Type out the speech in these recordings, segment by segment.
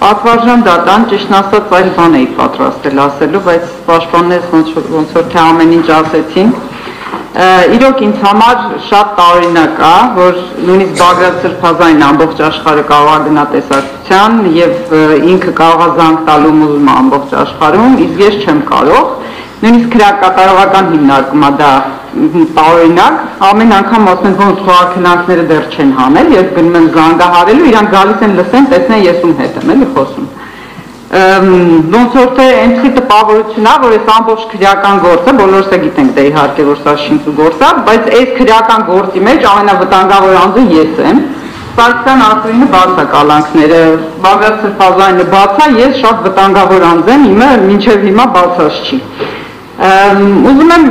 Պատվարժան դատան, ճիշտն ասած այլ բան էի պատրաստել ասելու, բայց պաշտպաններս ոնց որ թե ամեն ինչ ասեցին։ Իրոք ինձ համար շատ տարօրինակ է, որ նույնիսկ Բագրատ Սրբազանին ամբողջ աշխարհը կարող է գնա տեսակցության եւ ինքը կարող է զանգ տալ ու ուզում է ամբողջ աշխարհում, իսկ ես չեմ կարող։ Նույնիսկ քրեակատարողական հիմնարկում է դա տարօրինակ, ամեն անգամ ասում են ոնց խորհրդանքները դեռ չեն հանել, երբ գնում են զանգահարելու, իրանք գալիս են լսեն, տեսնեն ես ում հետ եմ էլի խոսում։ Ոնց որ թե այնպիսի տպավորություն է, որ այս ամբողջ քրեական գործը, բոլորս է գիտենք դե իհարկե որ սա շինծու գործ է, բայց այս քրեական գործի մեջ ամենավտանգավոր անձը ես եմ։ Սարգսյան Ասրինը բաց է կալանքները, Բագրատ Սրբազանինը բաց է, ես շատ վտանգավոր անձ եմ, իմը մինչև հիմա բացած չի։ Ուզում եմ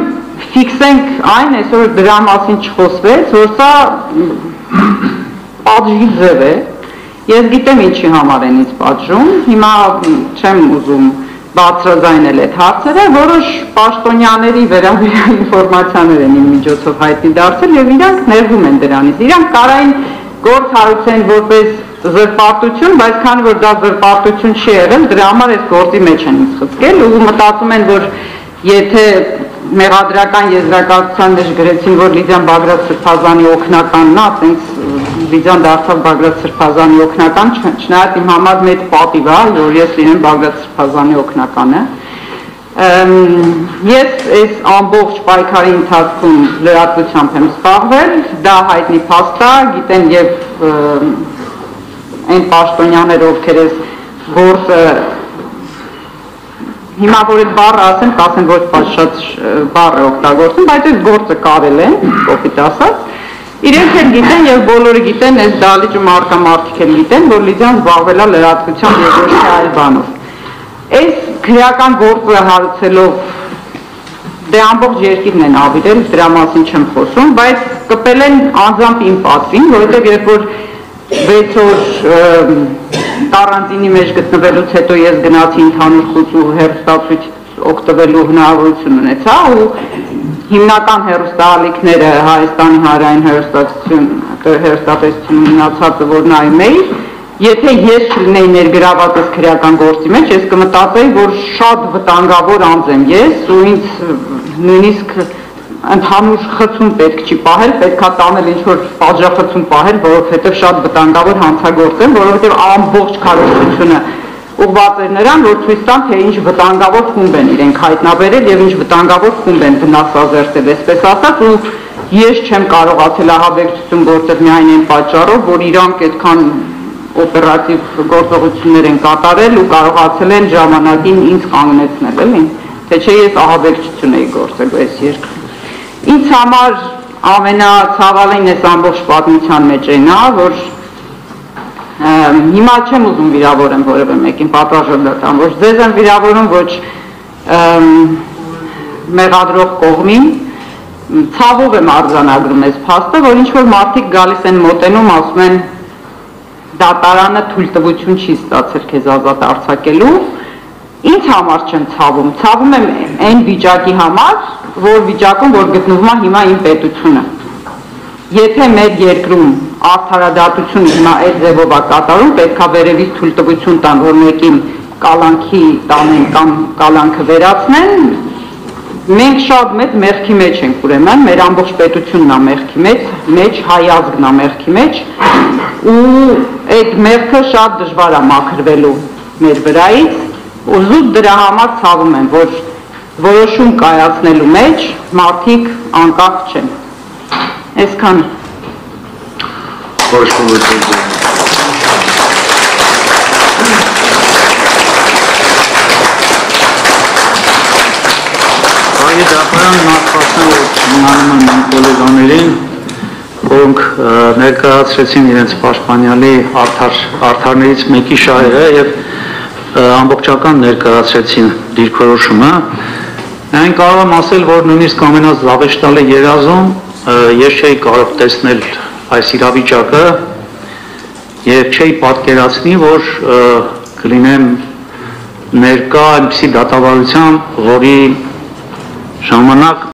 ֆիքսենք այն, այսօր դրա մասին չխոսվեց, որ սա պատժի ձև է, ես գիտեմ ինչի համար են ինձ պատժում, հիմա չեմ ուզում բարձրաձայնել այդ հարցերը, որոշ պաշտոնյաների վերաբերյալ ինֆորմացիաներ են իմ միջոցով հայտնի դարձել և իրանք ներվում են դրանից, իրանք կարային գործ հարուցեն որպես զրպարտություն, բայց քանի որ դա զրպարտություն չի եղել, դրա համար այս գործի մեջ են ինձ խցկել ու մտածում են, որ եթե մեղադրական եզրակացության մեջ գրեցին, որ Լիդիան Բագրատ Սրբազանի օգնականն է, ասենց Լիդիան դարձավ Բագրատ Սրբազանի օգնական, չնայած իմ համար մեծ պատիվ է, որ ես լինեմ Բագրատ Սրբազանի օգնականը։ Ես այս ամբողջ պայքարի ընթացքում լրատվությամբ եմ զբաղվել, դա հայտնի փաստ է, գիտեն եւ այն պաշտոնյաները, ովքեր այս գործը հիմա որ այդ բառը ասեմ, կասեմ ոչ շատ բառ է օգտագործում, բայց այս գործը կարել են, կոպիտ ասած, իրենք էլ գիտեն եւ բոլորը գիտեն, այս դալիճ ու մարդիկ էլ գիտեն, որ Լիդիան զբաղվել է լրատվությամբ եւ ոչ թե այլ բանով։ Այս քրեական գործը հարուցելով դե ամբողջ երկիրն են ավիրել, դրա մասին չեմ խոսում, բայց կպել են անձամբ իմ պատվին, որովհետեւ երբ որ 6 օր կարանտինի մեջ գտնվելուց հետո ես գնացի ընդհանուր խուճ ու հեռուստացույց օգտվելու հնարավորություն ունեցա ու հիմնական հեռուստաալիքները Հայաստանի հանրային հեռուստատեսություն ունեցածը որ նայում էի, եթե ես չլինեի ներգրաված այս քրեական գործի մեջ, ես կմտածեի, որ շատ վտանգավոր անձ եմ ես ու ինձ նույնիսկ ընդհանուր խցում պետք չի պահել, պետք է տանել ինչ-որ պատժախցում պահել, որովհետև շատ վտանգավոր հանցագործ եմ, որովհետև ամբողջ քարոզությունը ուղղված էր նրան, որ ցույց տան, թե ինչ վտանգավոր խումբ են իրենք հայտնաբերել եւ ինչ վտանգավոր խումբ են վնասազերծել, այսպես ասած, ու ես չեմ կարողացել ահաբեկչություն գործել միայն այն պատճառով, որ իրանք այդքան օպերատիվ գործողություններ են կատարել ու կարողացել են ժամանակին ինձ կանգնեցնել, էլի, թե չէ ես ահաբեկչություն էի գործել այս երկրում։ Ինձ համար ամենացավալին այս ամբողջ պատմության մեջ այն է, որ հիմա չեմ ուզում վիրավորեմ որևէ մեկին, պատվարժան դատան, ոչ ձեզ եմ վիրավորում, ոչ մեղադրող կողմին, ցավով եմ արձանագրում այս փաստը, որ ինչ-որ մարդիկ գալիս են մոտենում, ասում են դատարանը թույլտվություն չի ստացել քեզ ազատ արձակելու, ինձ համար չեմ ցավում, ցավում եմ այն վիճակի համար, որ վիճակում, որ գտնվում է հիմա իմ պետությունը։ Եթե մեր երկրում արդարադատությունը հիմա այդ ձևով է կատարում, պետք է վերևից թույլտվություն տան, որ մեկին կալանքի տանեն կամ կալանքը վերացնեն, մենք շատ մեծ մեղքի մեջ ենք ուրեմն, մեր ամբողջ պետությունն է մեղքի մեջ, հայ ազգն է մեղքի մեջ, ու այդ մեղքը շատ դժվար է մաքրվելու մեր վրայից, ու զուտ դրա համար ցավում եմ, որ որոշում կայացնելու մեջ մարդիկ անկախ չեն։ Այսքան։ Այո, դատարան նախապասն որ միանում են գոլեգաներին, որոնք ներկայացրեցին իրենց պաշտպանյալի արդարներից մեկի շահերը եւ ամբողջական ներկայացրեցին դիրքորոշումը, այն կարող եմ ասել, որ նույնիսկ ամենազավեշտալի երազում ես չէի կարող տեսնել այս իրավիճակը եւ չէի պատկերացնի, որ կլինեմ ներկա այնպիսի դատավարության, որի ժամանակ